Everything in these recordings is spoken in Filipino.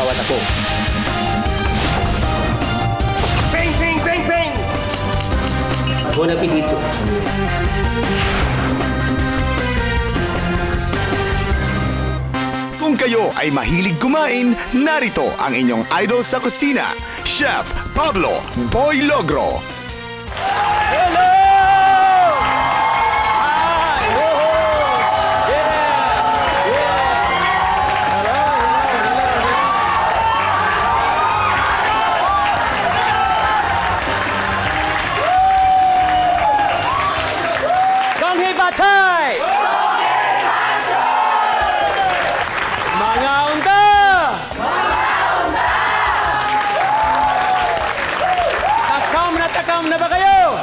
bawat apo. Ping, ping, ping, ping! Buon appetito! Kung kayo ay mahilig kumain, narito ang inyong idol sa kusina, Chef Pablo Boy Logro. Hello! Hi! Woohoo! Yeah! Yeah! Hello! Konghei Bachay! Mga unta! Takam na ba kayo?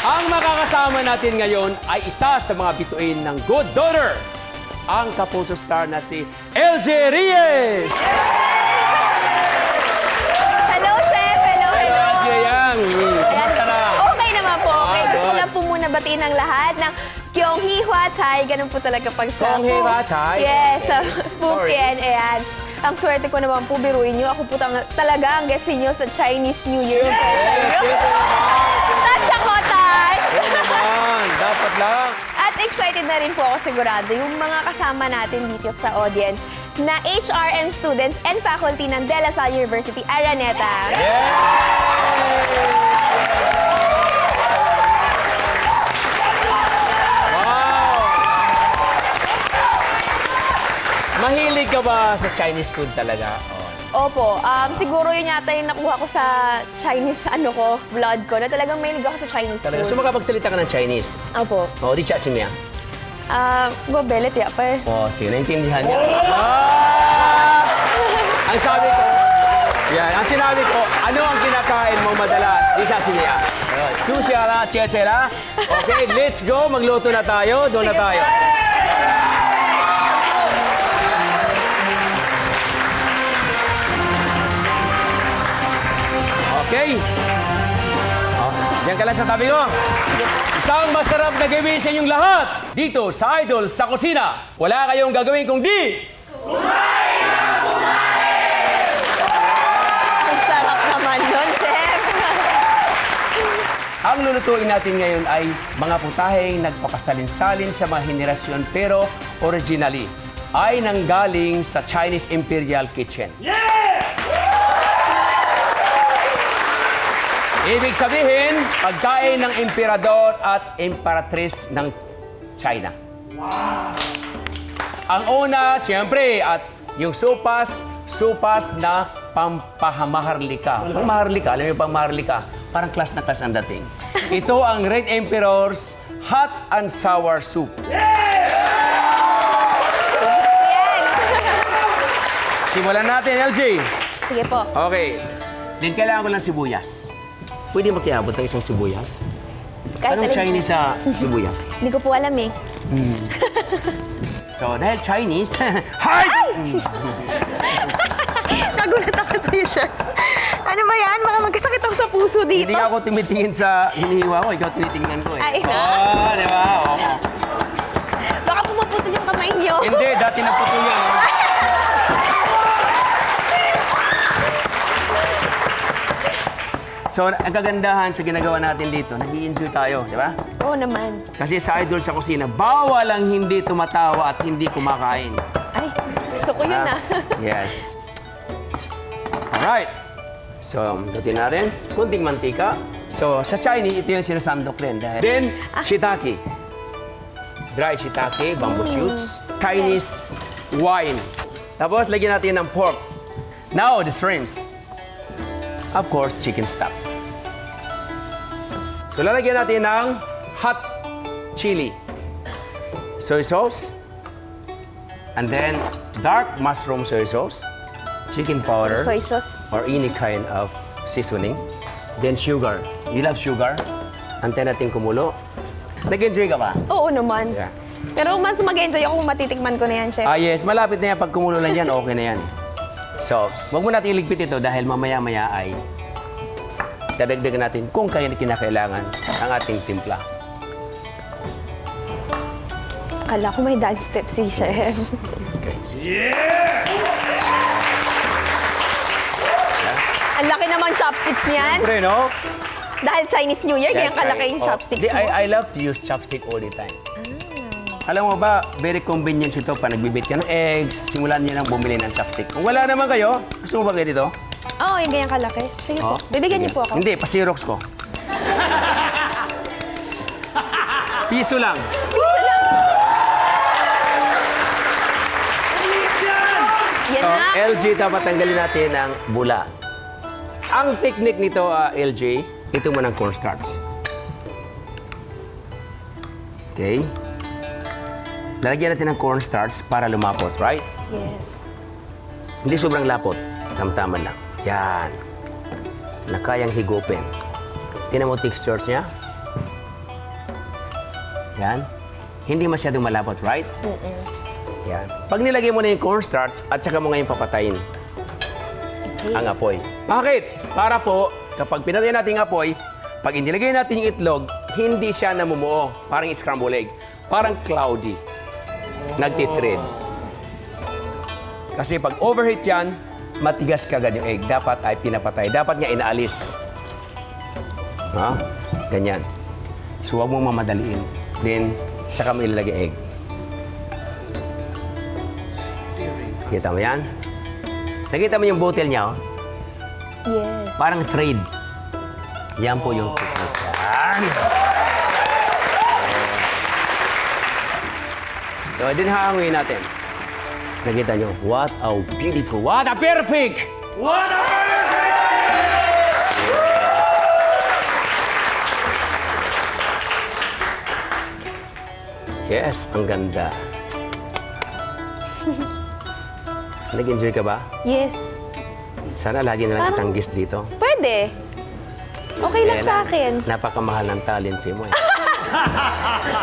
Ang makakasama natin ngayon ay isa sa mga bituin ng Good Daughter, ang kapuso star na si LJ Reyes! Hello, Chef! Hello, hello! LJ Yang! Kumusta na? Okay naman po. Okay. Gusto good. lang po muna batiin ang lahat ng Kyonghi Hwa Chai. Ganun po talaga pag sa Kyonghi Hwa Chai? Yes, sa Sorry. Phuket. Ayan. Ang swerte ko naman po, biruin nyo. Ako po talaga ang guest niyo sa Chinese New Year. Touch ako, touch! Oo naman, dapat lang. At excited na rin po ako sigurado yung mga kasama natin dito sa audience na HRM students and faculty ng De La Salle University, Araneta. Mahilig ka ba sa Chinese food talaga? Opo, siguro yun yata yung nakuha ko sa Chinese blood ko, na talagang mahilig ako sa Chinese Talaga. So food. makapagsalita ka ng Chinese? Opo. O, di chat si Mia. Go belet ya, per. O, sige, naintindihan niya. Ang sabi ko, ang sinabi ko, ano ang kinakain mo madalas? Di chat si Mia. Chusiala, chechela. Okay, let's go. Magluto na tayo. Doon na tayo. Okay. Oh, diyan ka lang sa tabi ko. Isang masarap na gabi sa inyong lahat. Dito sa Idol sa Kusina. Wala kayong gagawin kung di... Ang sarap naman nun, Chef. Ang lulutuin natin ngayon ay mga putaheng nagpapasalin-salin sa mga henerasyon pero originally ay nanggaling sa Chinese Imperial Kitchen. Ibig sabihin, pagkain ng emperador at emperatrice ng China. Ang una, siyempre, at yung supas na pampahamaharlika. Pangmaharlika, alam niyo pangmaharlika? Parang class na class ang dating. Ito ang Red Emperor's Hot and Sour Soup. Simulan natin, LG. Sige po. Okay. Din kailangan ko ng sibuyas. Pwede makiabot ng isang sibuyas? Kahit Anong alin- Chinese sa sibuyas? Hindi ko po alam eh. So, dahil Chinese, hi! Nagulat ako sa'yo, Chef. Ano ba yan? Baka magkasakit ako sa puso dito. Hindi ako tumitingin sa hinihiwa ko, ikaw tinitingnan ko eh. Ay, na? Oo, di ba? Oo. Baka pumaputol yung kamay niyo. Hindi, dati naputol yan. Oh. So, ang kagandahan sa ginagawa natin dito, nag-i-enjoy tayo, di ba? Oo naman. Kasi sa Idol sa Kusina, bawal ang hindi tumatawa at hindi kumakain. Ay, gusto ko yun ah. Yes. Alright. So, lutuin natin. Kunting mantika. So, sa Chinese, ito yung sinasandok rin. Then, shiitake. Dry shiitake, bamboo shoots. Chinese wine. Tapos, lagyan natin ng pork. Now, the shrimps. Of course, chicken stock. So, lalagyan natin ng hot chili. Soy sauce. And then, dark mushroom soy sauce. Chicken powder. Soy sauce. Or any kind of seasoning. Then, sugar. You love sugar? Antayin natin kumulo. Nag-enjoy ka ba? Oo naman. Yeah. Pero mas mag-enjoy ako kung matitikman ko na yan, Chef. Ah, yes. Malapit na yan. Pag kumulo lang yan, okay na yan. So, wag mo natin iligpit ito dahil mamaya-maya ay dadagdagan natin kung kaya kinakailangan ang ating timpla. Akala ko may dance step si Chef. Okay. Ang laki naman chopsticks niyan. Siyempre, no? Dahil Chinese New Year, kaya kalaki yung chopsticks Di, mo. I love to use chopstick all the time. Alam mo ba, very convenient ito pa nagbibit ka ng eggs, simulan niyo lang bumili ng chopstick. Kung wala naman kayo, gusto mo ba ganito? Oo, yung ganyan kalaki. Sige po. Oh, Bibigyan niyo sige. po ako. Hindi, pa-Xerox ko. Piso lang. Piso lang. Yan So, na. LG, dapat tanggalin natin ang bula. Ang technique nito, LG, ito mo ng cornstarch. Okay? Lalagyan natin ng cornstarch para lumapot, right? Yes. Hindi sobrang lapot. Tamtaman lang. Yan. Na kayang higupin. Tingnan mo textures niya. Yan. Hindi masyadong malapot, right? Yan. Pag nilagay mo na yung cornstarch at saka mo ngayon papatayin Okay. ang apoy. Bakit? Para po, kapag pinatay natin ang apoy, pag inilagay natin yung itlog, hindi siya namumuo. Parang scrambled egg. Parang cloudy. Nagtitread. Kasi pag overheat yan, matigas kagad yung egg. Dapat ay pinapatay. Dapat nga inaalis. Ha? Ganyan. So, huwag mong mamadaliin. Then, saka mo ilalagay egg. Kita mo yan? Nakita mo yung bottle niya, oh? Yes. Parang thread. Yan po yung technique. Yan. So, din hahanguin natin. Nakita nyo, what a beautiful, what a perfect! What a perfect! Yes, ang ganda. Nag-enjoy ka ba? Yes. Sana lagi na lang kitang guest dito. Pwede. Okay lang sa akin. Napakamahal ng talent fee mo eh.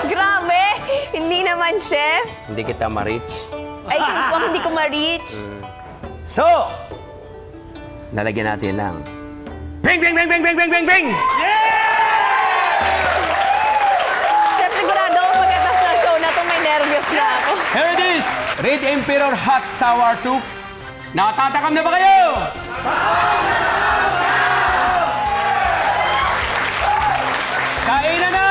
Grabe! Hindi naman, Chef. Hindi kita ma-reach. Ay, kung hindi ko ma-reach. So, lalagyan natin ng bing, bing, bing, bing, bing, bing, bing, bing! Chef, sigurado ako pagkatas ng show na to, may nervyos na ako. Here it is! Red Emperor Hot Sour Soup. Natatakam na ba kayo? Kainan na!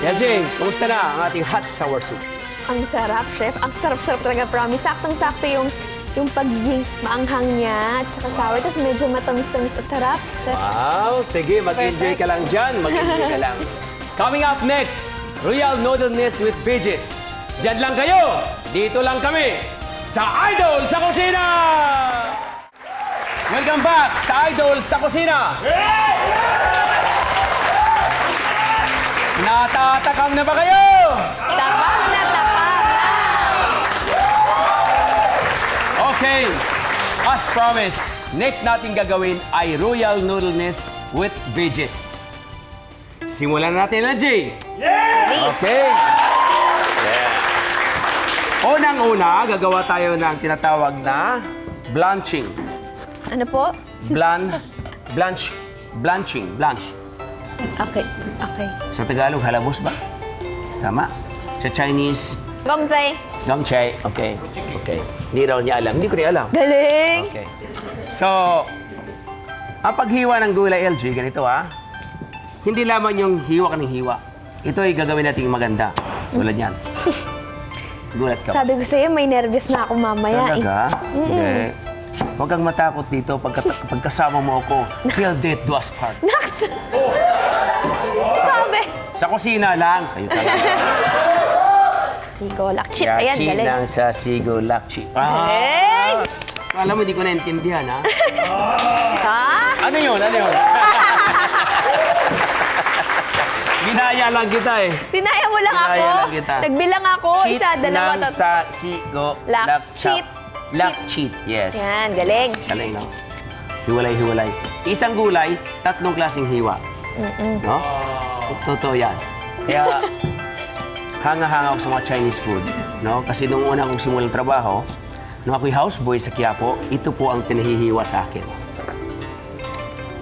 Yajing, kumusta na ang ating hot sour soup? Ang sarap, Chef. Ang sarap-sarap talaga, promise. Saktong-sakto yung pagiging maanghang niya at saka sour. Tapos medyo matamis-tamis. Sarap, Chef. Wow, sige, mag-enjoy ka lang dyan. Mag-enjoy ka lang. Coming up next, Royal Noodle Nest with Veggies. Diyan lang kayo, dito lang kami, sa Idol sa Kusina! Welcome back sa Idol sa Kusina! Natatakam na ba kayo? Takam na, takam na! Okay, as promised, next natin gagawin ay Royal Noodle Nest with Veggies. Simulan natin na, Jay. Okay. Unang-una, gagawa tayo ng tinatawag na blanching. Ano po? Blanching. Okay, okay. Sa Tagalog, halabos ba? Tama. Sa Chinese, Gomzay. gongchai. Okay. Hindi raw niya alam. Hindi ko rin alam. Galing! Okay. So, ang paghiwa ng gulay, LG, ganito ha. Hindi lamang yung hiwa ka ng hiwa. Ito ay gagawin natin maganda. Tulad yan. Gulat ka. Sabi ko sa'yo, may nervyos na ako mamaya. Talaga? Hindi. Huwag kang matakot dito pagkasama mo ako. Till death do us part. Naks! Sabi! Sa kusina lang. Kayo talaga. Sigo, lakchit. Ayan, Yachi galing. ng sa Sigo Lakchi. Galing! Alam mo, di ko naintindihan, ha? Ha? Ano yun? Ano yun? Ginaya lang kita eh. Tinaya mo lang ako. Tinaya lang kita. Nagbilang ako. Cheat Isa, dalawa, lang tatlo. sa sigo. Lak. Cheat. Cheat. Lak, cheat. Yes. Yan, galing. Galing, no? Hiwalay-hiwalay. Isang gulay, tatlong klaseng hiwa. No? Totoo yan. Kaya, hanga-hanga ako sa mga Chinese food. No? Kasi nung una kong simulang trabaho, nung ako'y houseboy sa Quiapo, ito po ang tinahihiwa sa akin.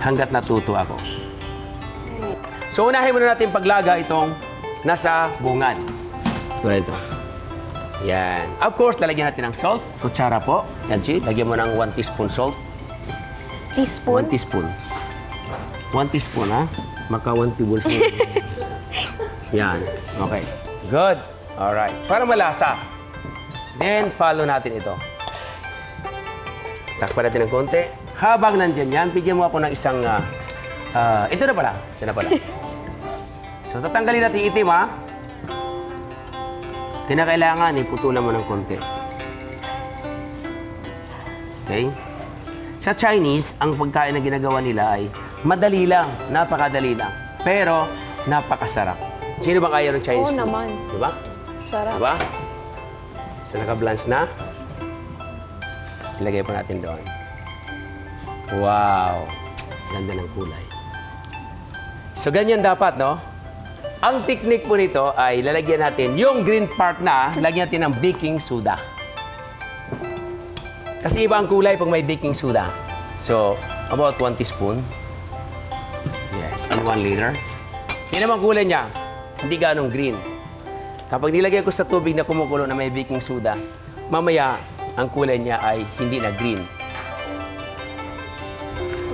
Hanggat natuto ako. So, unahin muna natin paglaga itong nasa bungan. Tulad ito. Yan. Of course, lalagyan natin ng salt. Kutsara po. LG, lagyan mo ng 1 teaspoon salt. 1 Teaspoon. teaspoon. 1 teaspoon, ha? Maka 1 tablespoon. Yan. Okay. Good. Alright. Para malasa. Then, follow natin ito. Takpan natin ng konti. Habang nandyan yan, bigyan mo ako ng isang... ito na pala. Ito na pala. So, tatanggalin natin itim, ha? Kinakailangan, putulan mo ng konti. Okay? Sa Chinese, ang pagkain na ginagawa nila ay madali lang, napakadali lang. Pero, napakasarap. Sino bang ayaw ng Chinese Oo food? naman. Diba? Sarap. Diba? So, naka-blanch na. Ilagay pa natin doon. Wow! Ganda ng kulay. So, ganyan dapat, no? Ang technique po nito ay lalagyan natin yung green part na, lagyan natin ng baking soda. Kasi iba ang kulay pag may baking soda. So, about 1 teaspoon. Yes, and 1 liter. Yan naman kulay niya. Hindi ganong green. Kapag nilagay ko sa tubig na kumukulo na may baking soda, mamaya ang kulay niya ay hindi na green.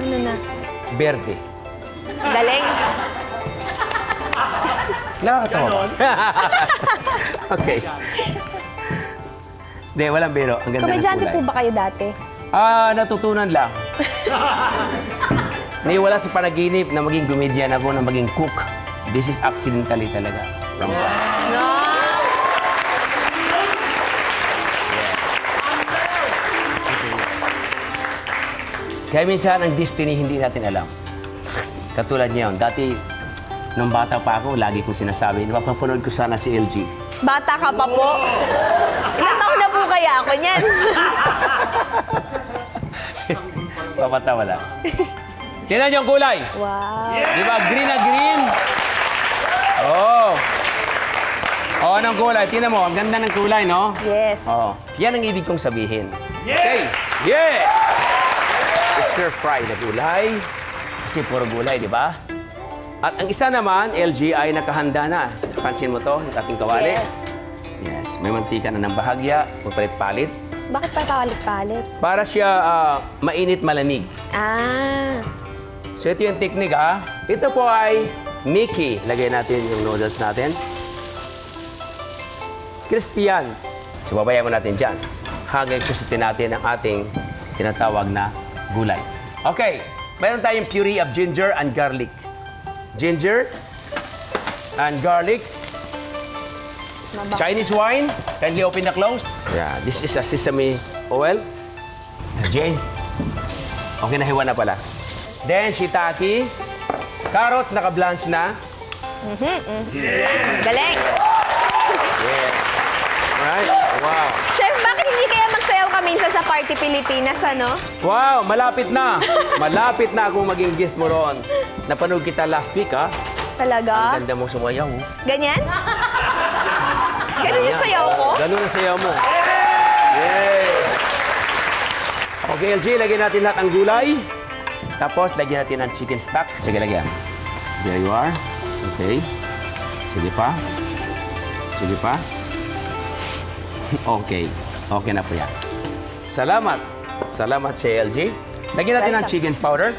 Ano na? Berde. Galing. Nakakatawa. Okay. Hindi, walang biro. Ang ganda ng Komedyante kulay. po ba kayo dati? Natutunan lang. Naiwala sa panaginip na maging comedian ako, na maging cook. This is accidentally talaga. From No. Kaya minsan, ang destiny hindi natin alam. Katulad niya yun. Dati, nung bata pa ako, lagi kong sinasabi, napapanood ko sana si LG. Bata ka pa po. Ilan taon na po kaya ako niyan? Papatawa lang. Tingnan niyo ang kulay. Wow. Di ba? Green na green. Oh. Oh, anong kulay? Tingnan mo, ang ganda ng kulay, no? Yes. Oh. Yan ang ibig kong sabihin. Okay. Yeah! Stir-fry na gulay. Kasi puro gulay, di ba? At ang isa naman, LG, ay nakahanda na. Pansin mo to, yung ating kawali. Yes. Yes. May mantika na ng bahagya, palit-palit. Bakit pa palit-palit? Para siya mainit malamig. Ah. So ito yung technique, ha? Ito po ay Mickey. Lagay natin yung noodles natin. Crispy yan. So babayan mo natin dyan. Hanggang susutin natin ang ating tinatawag na gulay. Okay. Mayroon tayong puree of ginger and garlic. Ginger and garlic. Chinese wine. Kindly open the closed. Yeah, this is a sesame oil. Jane. Okay, nahiwa na pala. Then, shiitake. Carrots, naka-blanch na. Galing. Yes. Alright. Wow. Chef, bakit hindi kaya magsayaw ka minsan sa Party Pilipinas, ano? Wow, malapit na. Malapit na akong maging guest mo roon. Napanood kita last week, ha? Talaga? Ang ganda mong sumayaw. Oh. Ganyan? Ganun yung sayaw ko? Ganun ang sayaw mo. Yes. Okay, LG, lagyan natin lahat ang gulay. Tapos, lagyan natin ang chicken stock. Sige, lagyan. There you are. Okay. Sige pa. Sige pa. Okay. Okay na po yan. Salamat. Salamat sa LG. Lagyan natin ang Welcome. chicken powder.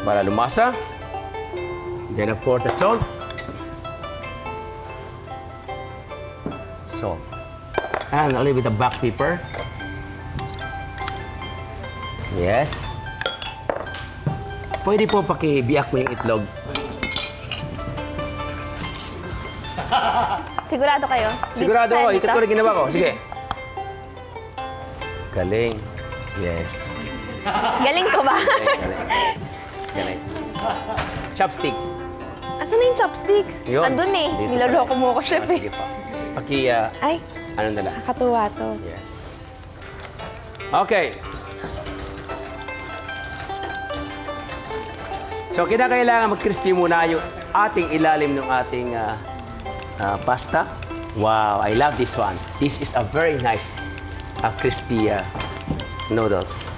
Para lumasa. Then, of course, the salt. Salt. And a little bit of black pepper. Yes. Pwede po pakibiyak mo yung itlog. Sigurado kayo? Sigurado ko, Dito? ito rin ginawa ko. Sige. Galing. Yes. Galing ko ba? Galing. Galing. Chopstick. Asan na yung chopsticks? Yun. Andun eh. Dito. Niloloko mo ako, chef Sige eh. pa. Ay, Ano na lang? nakatuwa to. Yes. Okay. So, kinakailangan mag-crispy muna yung ating ilalim ng ating pasta. Wow, I love this one. This is a very nice crispy noodles.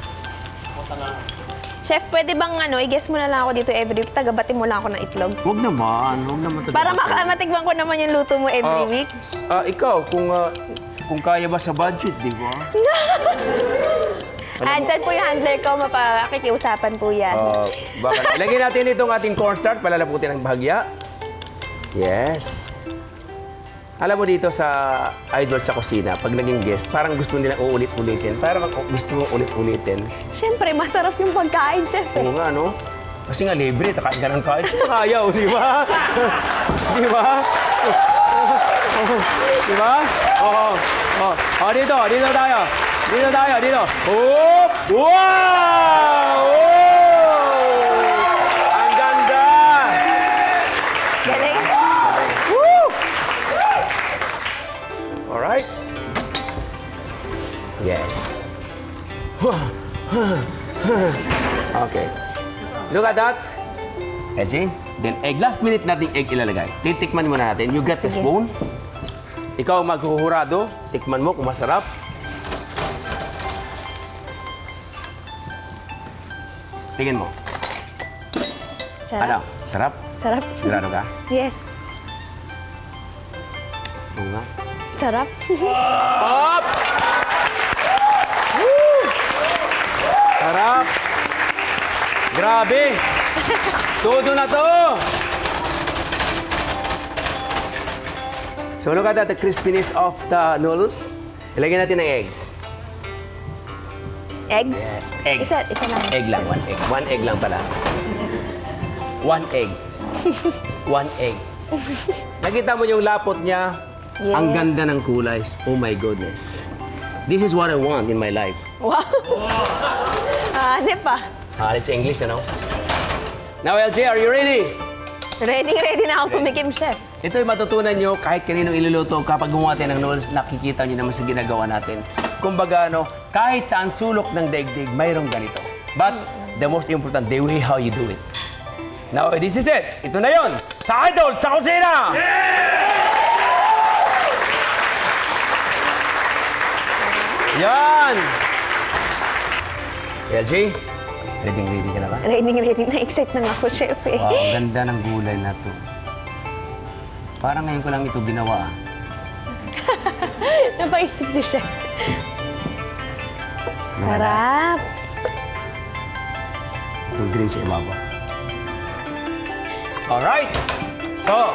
Chef, pwede bang i-guess mo na lang ako dito every week? Tagabatin mo lang ako ng itlog. Huwag naman. Huwag naman. Para matikman ko naman yung luto mo every week. Ikaw, kung kaya ba sa budget, di ba? Andyan po yung handler ko, mapakikiusapan po yan. Baka ilagay natin itong ating cornstarch, palalaputin ng bahagya. Yes. Alam mo dito sa Idol sa Kusina, pag naging guest, parang gusto nilang uulit-ulitin. Parang gusto mo ulit-ulitin. Siyempre, masarap yung pagkain, chef eh. Oo nga, no? Kasi nga libre, kain ka ng kain. Sino kaya, di ba? Di ba? Di ba? Oo. Dito tayo. Dito tayo, dito. Oh! Wow! Oh! Ang ganda! Galing. Woo! Alright. Yes. Okay. Look at that. Edging. Then egg. Last minute nating egg ilalagay. Titikman muna natin. You get the Sige. spoon. Ikaw maghuhurado. Tikman mo kung masarap. Tingin mo. Sarap. Ano? Sarap? Sarap. Sigurado ka? Yes. Oo nga. Sarap. Up! Woo! Sarap! Grabe! Todo na to! So look at that, the crispiness of the noodles. Ilagyan natin ng eggs. Eggs? Yes, egg. Isa lang. Egg lang, one egg. One egg lang pala. One egg. One egg. Nakita mo yung lapot niya? Yes. Ang ganda ng kulay. Oh my goodness. This is what I want in my life. Wow. Ano pa? It's English, ano? Now, LJ, are you ready? Ready na ako tumikim, chef. Ito yung matutunan nyo kahit kaninong iluluto kapag gumawa tayo ng noodles, nakikita nyo naman sa ginagawa natin. Kumbaga, kahit saan sulok ng daigdig, mayroong ganito. But the most important, the way how you do it. Now, this is it. Ito na yon sa Idol sa Kusina! Yan! LJ, ready ka na ba? Ready na. Excite na ako, chef eh. Wow, ang ganda ng gulay na to. Parang ngayon ko lang ito ginawa. Napaisip si chef. Sarap. Itong green sa ibabaw. Alright! So,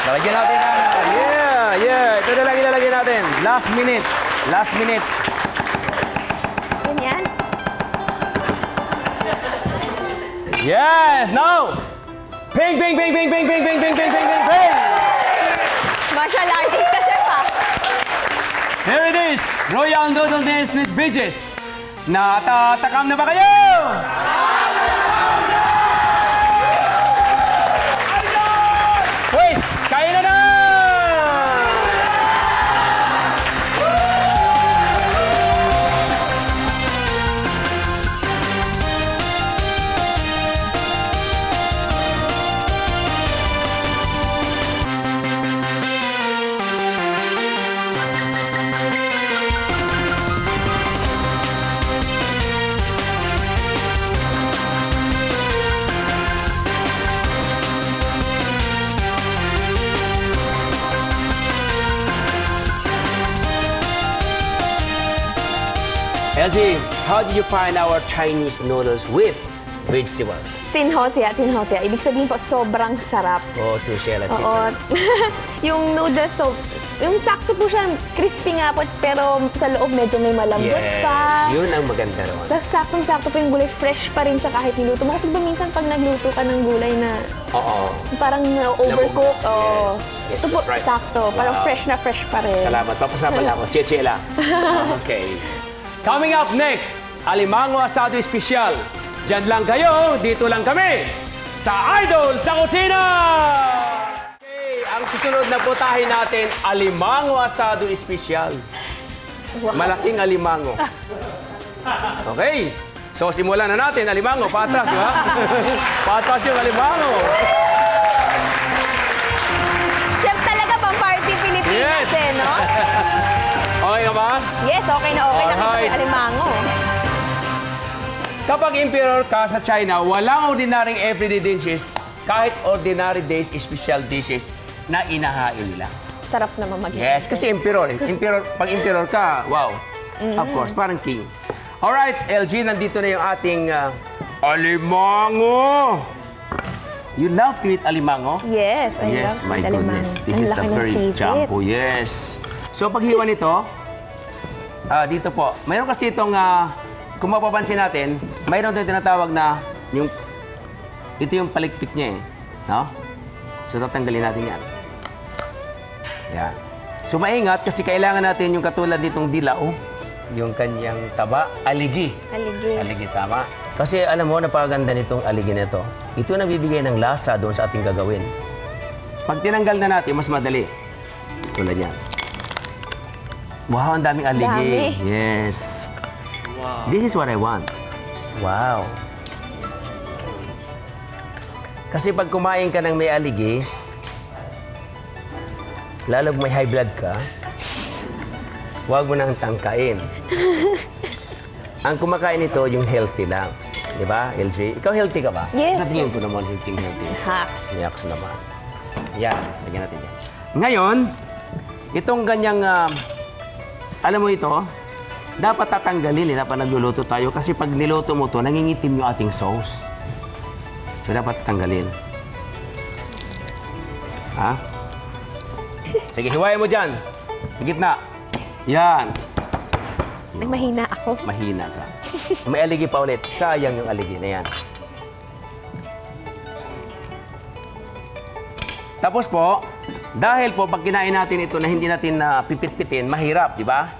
lalagyan natin ang... Yeah! Ito na lang ilalagay natin. Last minute. Ganyan. Yes! Now! Ping! Martial artist ka, chef ah. Here it is! Royal Noodle Dance with Bridges. Natatakam na ba kayo? Pues, kain na! LG, how did you find our Chinese noodles with vegetables? Tinhotia. Ibig sabihin po, sobrang sarap. Oh, to shell at chicken. Oo. Yung noodles, so, yung sakto po siya, crispy nga po, pero sa loob medyo may malambot Yes, pa. yun ang maganda ron. Tapos saktong-sakto po yung gulay, fresh pa rin siya kahit niluto mo. Kasi diba minsan pag nagluto ka ng gulay na Oo. parang na-overcook, Yes. Yes, ito po, that's right. sakto. Parang Wow. fresh pa rin. Salamat. Papasama na ako. Chichela. Okay. Coming up next, Alimango Asado Espesyal. Diyan lang kayo, dito lang kami sa Idol sa Kusina! Okay, ang susunod na putahin natin, Alimango Asado Espesyal. Wow. Malaking alimango. Okay. So, simulan na natin. Alimango, patras, di ba? Patras yung alimango. Chef talaga pang party Pilipinas Yes. eh, no? Okay ka ba? Yes, okay na Alright. kami alimango. Kapag emperor ka sa China, walang ordinaryong everyday dishes, kahit ordinary days, special dishes na inahain nila. Sarap naman mag Yes, kasi emperor eh. Pag emperor ka, wow. Of course, parang king. Alright, LG, nandito na yung ating alimango. You love to eat alimango? Yes, I Yes, love my it, goodness. alimango. This Ang is the laki ng very sipit. jumbo. Yes. So, paghiwa nito, dito po, mayroon kasi itong, kung mapapansin natin, mayroon itong tinatawag na, ito yung palikpik niya eh. No? So, tatanggalin natin yan. Yan. So, maingat kasi kailangan natin yung katulad nitong dilaw, yung kanyang taba, aligi. Aligi. Aligi, tama. Kasi alam mo, napakaganda nitong aligi nito. Ito nabibigay ng lasa doon sa ating gagawin. Pag tinanggal na natin, mas madali. Tulad yan. Wow, ang daming aligi. Dami. Yes. Wow. This is what I want. Wow. Kasi pag kumain ka ng may aligi, lalo kung may high blood ka, huwag mo nang tangkain. Ang kumakain ito, yung healthy lang. Di ba, LG? Ikaw healthy ka ba? Yes. Sa tingin ko naman, healthy. Hacks. Yaks naman. Yan, lagyan natin yan. Ngayon, itong ganyang, alam mo ito, dapat tatanggalin dapat nagluluto tayo kasi pag niluto mo to, nangingitim yung ating sauce. So, dapat tatanggalin. Ha? Sige, hiwain mo dyan. Sa gitna. Yan. Ay, mahina ako. Mahina ka. May aligi pa ulit. Sayang yung aligi na yan. Tapos po, dahil po pag kinain natin ito na hindi natin pipit-pitin, mahirap, di ba?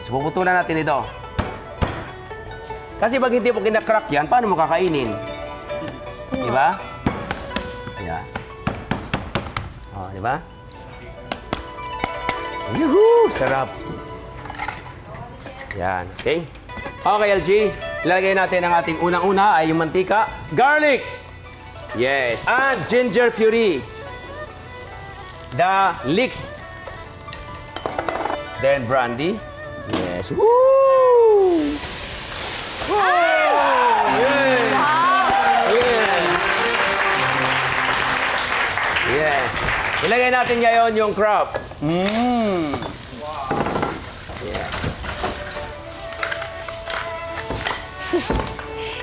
So puputulan natin ito. Kasi pag hindi po kinakrack yan, paano mo kakainin? Di ba? Ayan. O, di ba? Yuhu! Sarap. Yan. Okay? Okay, LG. Ilalagay natin ang ating unang-una ay yung mantika. Garlic! Yes. And ginger puree. The leeks. Then brandy. Yes. Woo! Yes. Yes. Yes. Ilagay natin ngayon yung crab. Yes.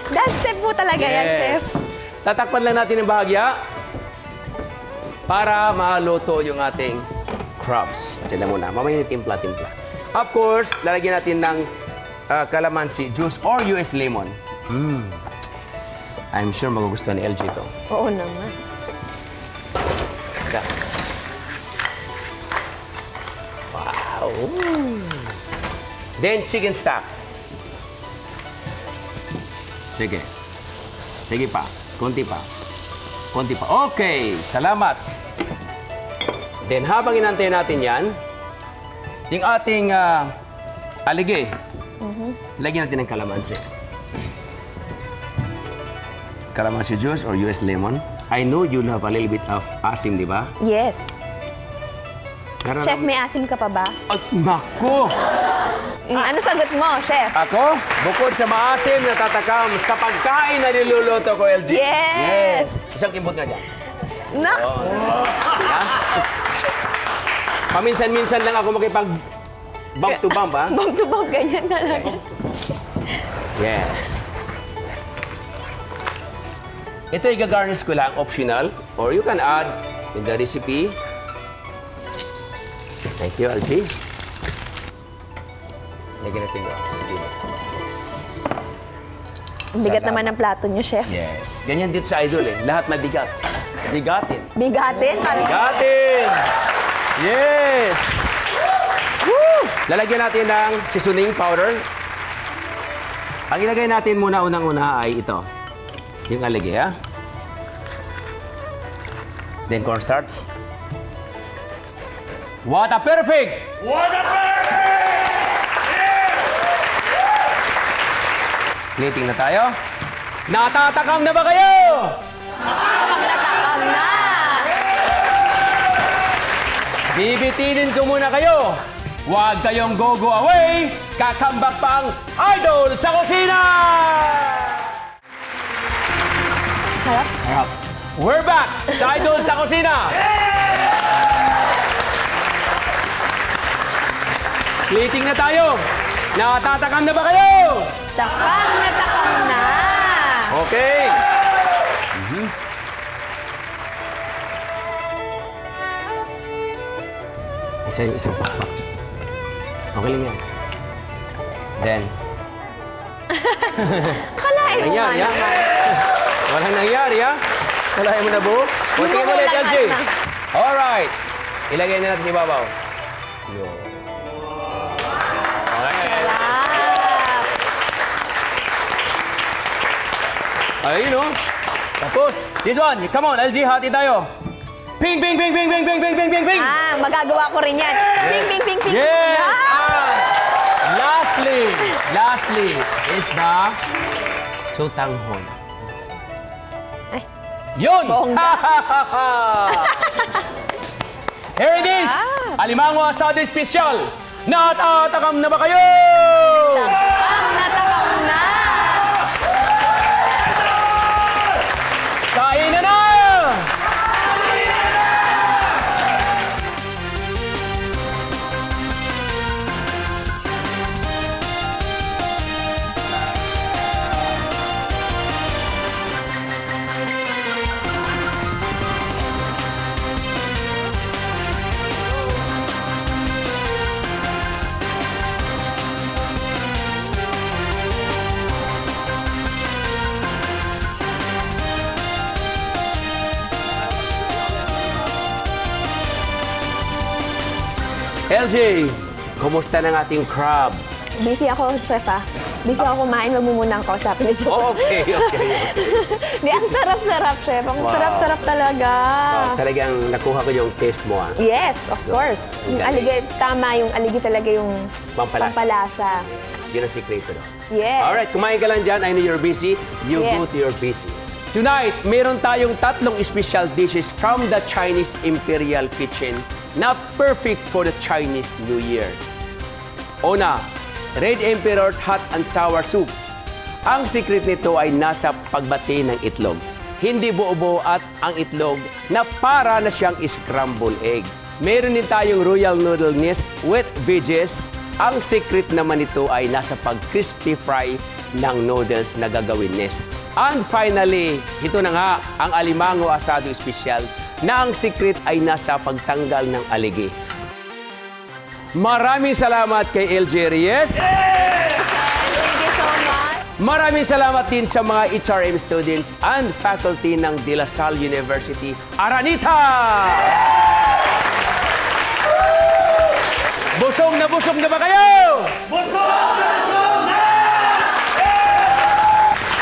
That step po talaga yan, Chef. Tatakpan lang natin ng bahagya para maluto yung ating crabs. Diyan muna. Mamaya timpla-timpla. Of course, lalagyan natin ng calamansi juice or US lemon. I'm sure magugustuhan ni LG ito. Oo naman. Da. Wow! Then, chicken stock. Sige. Sige pa. Konti pa. Konti pa. Okay. Salamat. Then, habang inantay natin yan, yung ating aligi, lagyan natin ng calamansi. Calamansi juice or US lemon. I know you'll have a little bit of asim, di ba? Yes. Pero Chef, may asim ka pa ba? At nako! Ano sagot mo, Chef? Ako, bukod sa maasim na tatakam sa pagkain na niluluto ko, LG. Yes! Isang kimbot nga dyan. Naks! Ha? Paminsan-minsan lang ako makipag bump to bump, ha? Bump to bump, ganyan talaga. Yes. Ito ay gagarnish ko lang, optional. Or you can add in the recipe. Thank you, Algie. Lagyan natin doon. Sige. Yes. Ang bigat Sarap. naman ng plato niyo, chef. Yes. Ganyan dito sa Idol eh. Lahat mabigat. Bigatin. Bigatin? Parang Bigatin! Yes! Woo! Lalagyan natin ng seasoning powder. Ang ilagay natin muna unang-una ay ito. Yung aligi, ha? Then cornstarch. What a perfect! What a perfect! Plating na tayo. Natatakam na ba kayo? natakam na! Bibitinin ko muna kayo. Huwag kayong go away. Kakambak pa ang Idol sa Kusina! Harap? Harap. We're back sa Idol sa Kusina! Plating na tayo. Natatakam na ba kayo? Takam na! Okay. Isang pakpak. Okay lang yan. Then, Kalain mo Ganyan, nga yan. naman. walang nangyari, ha? Kalahin mo na buo. Yung Kunti mo ulit, magulang LJ. na. Alright. Ilagay na natin sa ibabaw. Yun. Okay. Ayun, oh. Tapos, this one. Come on, LG, hati tayo. Ping, ping, ping, ping, ping, ping, ping, ping, ping, ping. Ah, magagawa ko rin yan. Ping, ping, ping, ping. Yes! Ah! Lastly is the sutanghon. Ay, Yun! bongga. Here it is! Alimango Asado Special! Natatakam na ba kayo? takam na! Kain na na! LJ, kumusta ng ating crab? Busy ako, chef, ah. Busy ako kumain. Wag mo muna ang kausapin ni Joe. Okay. Di, ang sarap-sarap, chef. Ang Wow. sarap-sarap talaga. Talagang nakuha ko yung taste mo, ah. Yes, of course. Yung Galing. aligi, tama, yung aligi talaga yung Pampalasa. pampalasa. Yun ang sikreto, no? Yes. Alright, kumain ka lang dyan. I know you're busy. You Yes. go to your busy. Tonight, meron tayong 3 special dishes from the Chinese Imperial Kitchen na perfect for the Chinese New Year. Una, Red Emperor's Hot and Sour Soup. Ang secret nito ay nasa pagbati ng itlog. Hindi buo-buo at ang itlog na para na siyang scrambled egg. Meron din tayong Royal Noodle Nest with veggies. Ang secret naman nito ay nasa pag-crispy fry ng noodles na gagawin nest. And finally, ito na nga ang Alimango Asado Special na ang secret ay nasa pagtanggal ng aligi. Maraming salamat kay LJ Reyes. Thank you so much. Maraming salamat din sa mga HRM students and faculty ng De La Salle University, Aranita! Busog na ba kayo?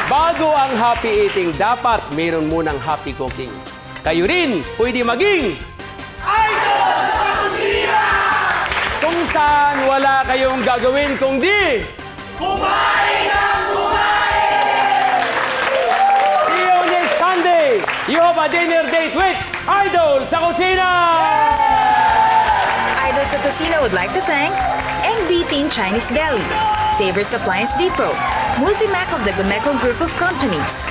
Bago ang happy eating, dapat meron munang happy cooking. Kayo rin pwede maging Idol sa Kusina! Kung saan wala kayong gagawin kung di kumain! See you next Sunday! You have a dinner date with Idol sa Kusina! Idol sa Kusina would like to thank NB Team Chinese Deli, Savers Appliance Depot, Multimac of the Gumeco Group of Companies.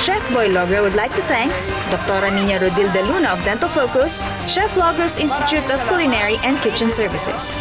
Chef Boy Logger would like to thank Dr. Nina Rodil de Luna of Dental Focus, Chef Logger's Institute of Culinary and Kitchen Services.